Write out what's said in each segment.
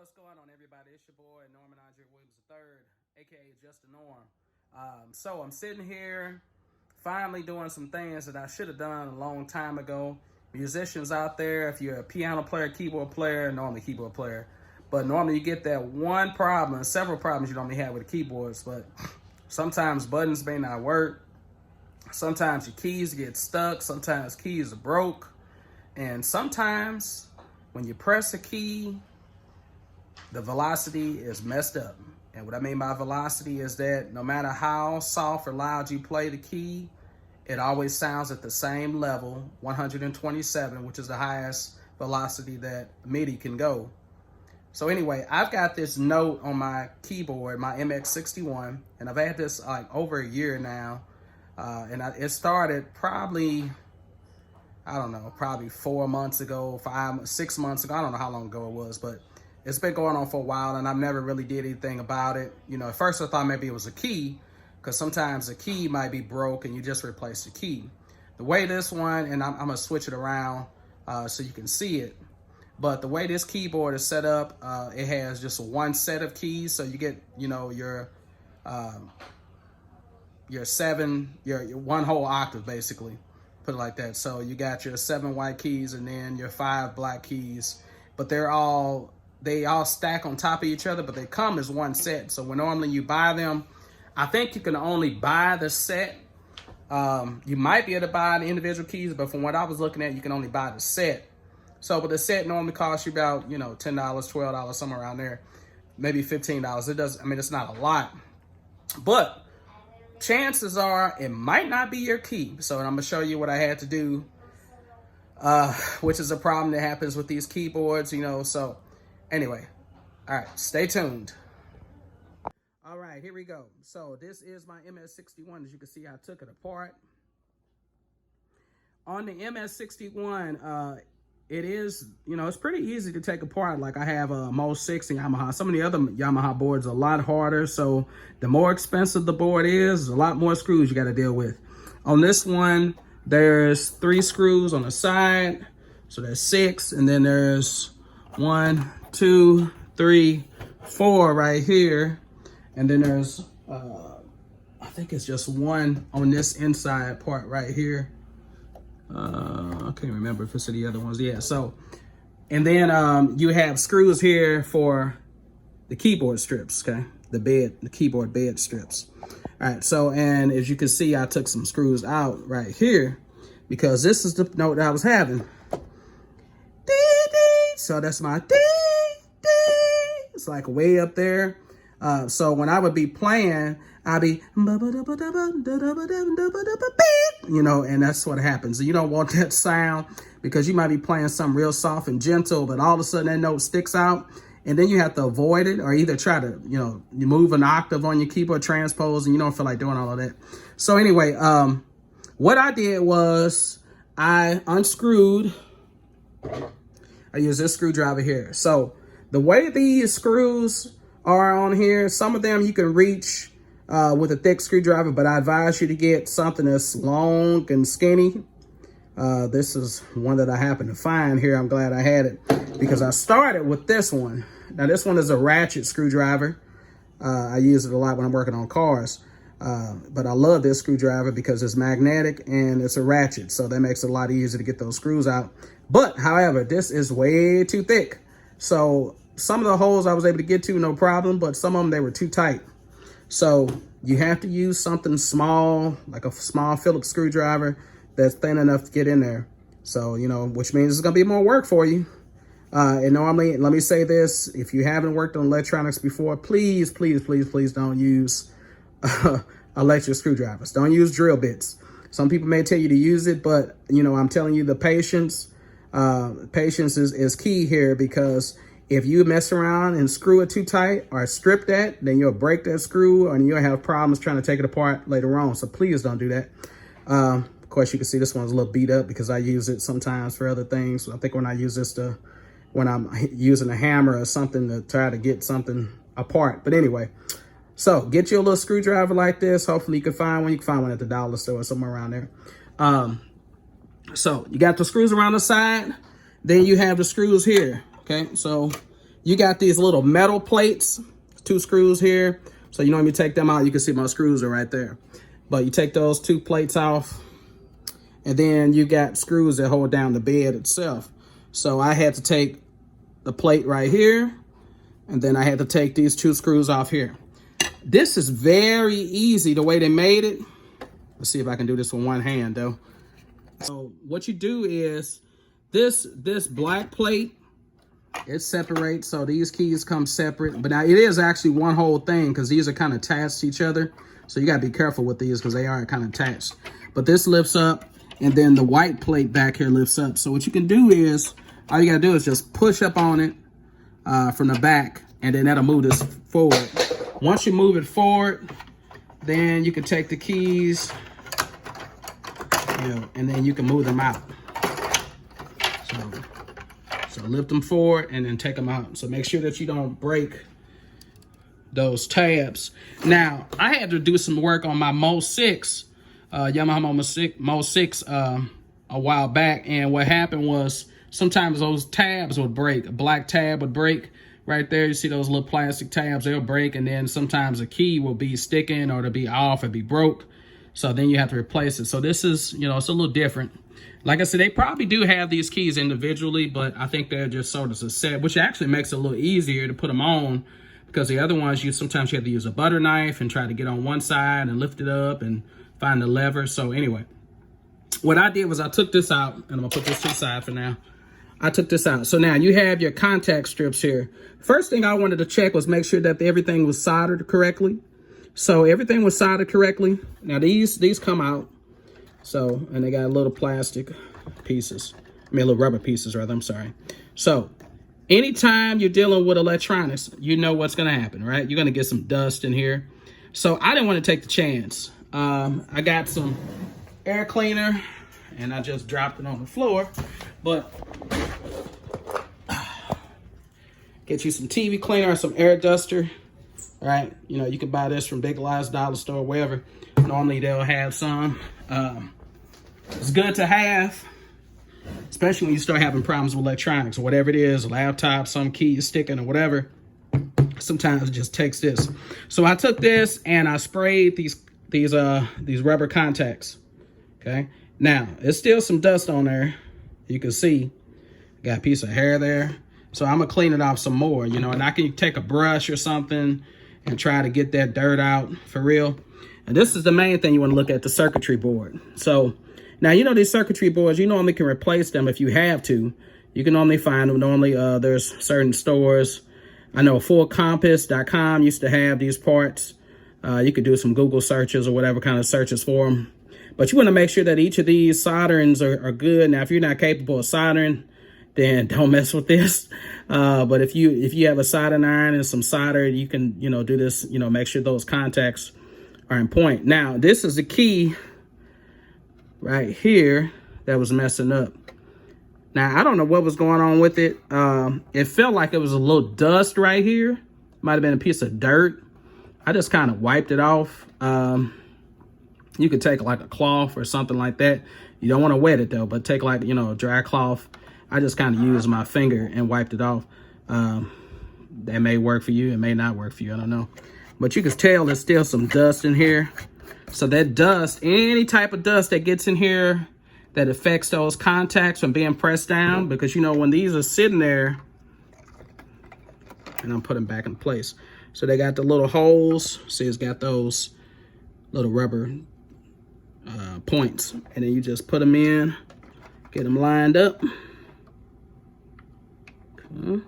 What's going on, everybody? It's your boy Norman Andre Williams III, aka JustDaNorm. So I'm sitting here, finally doing some things that I should have done a long time ago. Musicians out there, if you're a piano player, keyboard player, normally keyboard player, but normally you get that one problem, several problems you normally have with the keyboards. But sometimes buttons may not work. Sometimes your keys get stuck. Sometimes keys are broke, and sometimes when you press a key, the velocity is messed up. And what I mean by velocity is that no matter how soft or loud you play the key, it always sounds at the same level, 127, which is the highest velocity that MIDI can go. So anyway, I've got this note on my keyboard, my MX61, and I've had this like over a year now. It started probably, I don't know, probably 4 months ago, 6 months ago. I don't know how long ago it was, but it's been going on for a while, and I've never really did anything about it. You know, at first I thought maybe it was a key, because sometimes the key might be broke and you just replace the key. The way this one, and I'm gonna switch it around so you can see it, but the way this keyboard is set up, it has just one set of keys. So you get, you know, your one whole octave, basically, put it like that. So you got your 7 white keys and then your 5 black keys, but they all stack on top of each other, but they come as one set. So when normally you buy them, I think you can only buy the set. You might be able to buy the individual keys, but from what I was looking at, you can only buy the set. So, but the set normally costs you about, you know, $10, $12, somewhere around there, maybe $15. It does, I mean, it's not a lot, but chances are it might not be your key. So I'm gonna show you what I had to do, which is a problem that happens with these keyboards, you know. So anyway, all right, stay tuned. All right, here we go. So this is my MS61. As you can see, I took it apart. On the MS61, it is, you know, it's pretty easy to take apart. Like I have a Mo 6 and Yamaha. Some of the other Yamaha boards are a lot harder. So the more expensive the board is, a lot more screws you got to deal with. On this one, there's 3 screws on the side. So there's 6, and then there's 1, 2, 3, 4 right here. And then there's, I think it's just 1 on this inside part right here. I can't remember if it's the other ones. Yeah, so, and then you have screws here for the keyboard strips, okay? The keyboard bed strips. All right, so, and as you can see, I took some screws out right here because this is the note that I was having. So that's my dee, dee. It's like way up there. So when I would be playing, I'd be, you know, and that's what happens. You don't want that sound because you might be playing something real soft and gentle, but all of a sudden that note sticks out, and then you have to avoid it or either try to, you know, you move an octave on your keyboard, transpose, and you don't feel like doing all of that. So anyway, what I did was I unscrewed. I use this screwdriver here. So the way these screws are on here, some of them you can reach with a thick screwdriver, but I advise you to get something that's long and skinny. This is one that I happened to find here. I'm glad I had it because I started with this one. Now this one is a ratchet screwdriver. I use it a lot when I'm working on cars, but I love this screwdriver because it's magnetic and it's a ratchet, so that makes it a lot easier to get those screws out. But however, this is way too thick, so some of the holes I was able to get to, no problem, but some of them, they were too tight. So you have to use something small, like a small Phillips screwdriver that's thin enough to get in there. So, you know, which means it's gonna be more work for you. And normally, let me say this, if you haven't worked on electronics before, please, please, please, please don't use electric screwdrivers. Don't use drill bits. Some people may tell you to use it, but, you know, I'm telling you, the patience is key here, because if you mess around and screw it too tight or strip that, then you'll break that screw and you'll have problems trying to take it apart later on. So please don't do that. Of course, you can see this one's a little beat up because I use it sometimes for other things. I think when I use this when I'm using a hammer or something to try to get something apart. But anyway, so get you a little screwdriver like this. Hopefully you can find one. You can find one at the dollar store or somewhere around there. So you got the screws around the side. Then you have the screws here. Okay, so you got these little metal plates, 2 screws here. So you know when you take them out, you can see my screws are right there. But you take those 2 plates off, and then you got screws that hold down the bed itself. So I had to take the plate right here, and then I had to take these 2 screws off here. This is very easy the way they made it. Let's see if I can do this with one hand though. So what you do is this black plate, it separates, so these keys come separate. But now it is actually one whole thing because these are kind of attached to each other. So you gotta be careful with these because they are kind of attached. But this lifts up, and then the white plate back here lifts up. So what you can do is, all you gotta do is just push up on it from the back, and then that'll move this forward. Once you move it forward, then you can take the keys, and then you can move them out. So lift them forward and then take them out. So make sure that you don't break those tabs. Now, I had to do some work on my Mo 6, Yamaha Mo 6 a while back. And what happened was sometimes those tabs would break. A black tab would break right there. You see those little plastic tabs, they'll break. And then sometimes a key will be sticking or to be off or be broke. So then you have to replace it. So this is, it's a little different. Like I said, they probably do have these keys individually, but I think they're just sort of a set, which actually makes it a little easier to put them on, because the other ones, sometimes you have to use a butter knife and try to get on one side and lift it up and find the lever. So anyway, what I did was I took this out, and I'm gonna put this to the side for now. I took this out. So now you have your contact strips here. First thing I wanted to check was make sure that everything was soldered correctly. So everything was soldered correctly. Now these come out. So, and they got little plastic pieces. Little rubber pieces rather, I'm sorry. So, anytime you're dealing with electronics, you know what's gonna happen, right? You're gonna get some dust in here. So I didn't want to take the chance. I got some air cleaner and I just dropped it on the floor. But get you some TV cleaner or some air duster, right? You can buy this from Big Lots, Dollar Store, wherever. Normally they'll have some. It's good to have, especially when you start having problems with electronics or whatever it is, a laptop, some key sticking or whatever. Sometimes it just takes this. So I took this and I sprayed these rubber contacts. Okay. Now there's still some dust on there. You can see, got a piece of hair there. So I'm gonna clean it off some more, and I can take a brush or something and try to get that dirt out for real. And this is the main thing you want to look at, the circuitry board. So now, these circuitry boards, you normally can replace them if you have to. You can normally find them. Normally, there's certain stores. I know fullcompass.com used to have these parts. You could do some Google searches or whatever kind of searches for them. But you want to make sure that each of these solderings are good. Now, if you're not capable of soldering, then don't mess with this. But if you have a soldering iron and some solder, you can, do this, make sure those contacts are in point. Now, this is the key right here that was messing up. Now, I don't know what was going on with it. It felt like it was a little dust right here. Might have been a piece of dirt. I just kind of wiped it off. You could take like a cloth or something like that. You don't want to wet it though, but take like, a dry cloth. I just kind of used my finger and wiped it off. That may work for you. It may not work for you. I don't know. But you can tell there's still some dust in here. So that dust, any type of dust that gets in here that affects those contacts from being pressed down, because when these are sitting there, and I'm putting them back in place. So they got the little holes. See, it's got those little rubber points. And then you just put them in, get them lined up. Okay.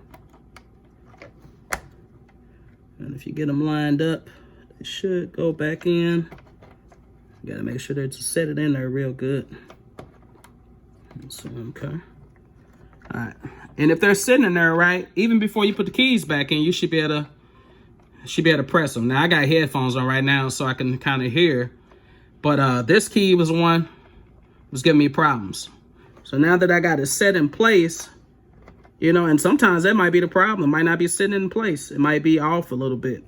And if you get them lined up, they should go back in. You gotta make sure that you set it in there real good. So, okay. All right. And if they're sitting in there, right, even before you put the keys back in, you should be able to press them. Now I got headphones on right now, so I can kind of hear. But this key was one was giving me problems. So now that I got it set in place, and sometimes that might be the problem. It might not be sitting in place. It might be off a little bit.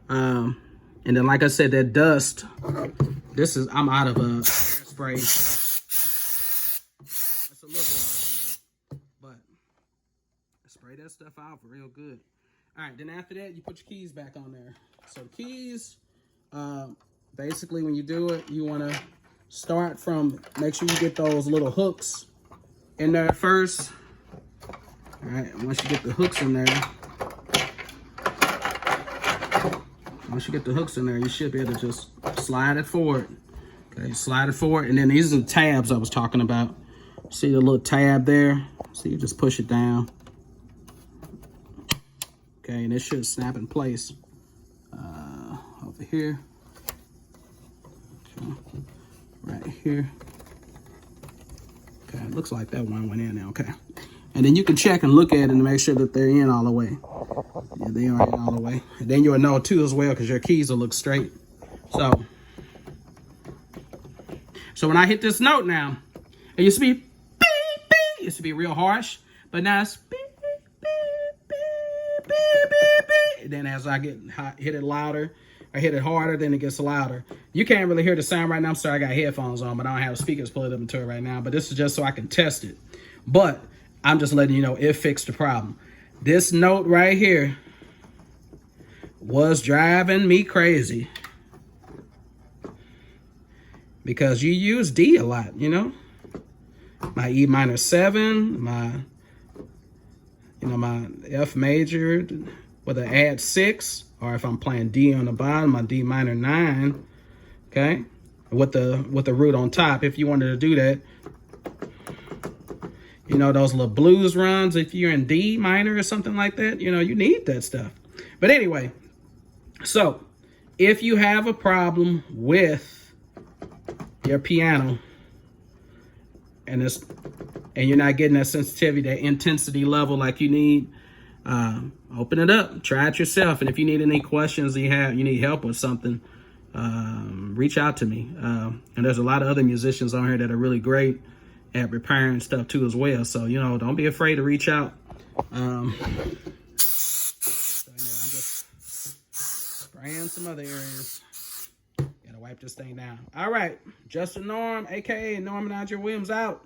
And then, like I said, that dust. I'm out of spray. That's a little bit, but spray that stuff out real good. All right, then after that, you put your keys back on there. So keys, basically when you do it, you want to start from, make sure you get those little hooks in there first. All right, once you get the hooks in there, you should be able to just slide it forward. Okay, slide it forward, and then these are the tabs I was talking about. See the little tab there? So you just push it down. Okay, and it should snap in place over here. Okay, right here. Okay, it looks like that one went in there. Okay. And then you can check and look at it and make sure that they're in all the way. Yeah, they are in all the way. And then you'll know too as well because your keys will look straight. So when I hit this note now, it used to be beep, beep. It used to be real harsh, but now it's beep, beep, beep, beep, beep, beep. And then as I hit it louder, I hit it harder, then it gets louder. You can't really hear the sound right now. I'm sorry, I got headphones on, but I don't have speakers plugged up into it right now. But this is just so I can test it. But I'm just letting you know it fixed the problem. This note right here was driving me crazy because you use D a lot, you know? My E minor 7, my F major with an add 6, or if I'm playing D on the bottom, my D minor 9, okay? With the root on top, if you wanted to do that. You know, those little blues runs, if you're in D minor or something like that, you know, you need that stuff. But anyway, so if you have a problem with your piano and you're not getting that sensitivity, that intensity level like you need, open it up, try it yourself. And if you need any questions, you need help with something, reach out to me. And there's a lot of other musicians on here that are really great at repairing stuff too as well. So, you know, don't be afraid to reach out. So anyway, I'm just spraying some other areas. Gotta wipe this thing down. All right, JustDaNorm, aka Norman Williams out.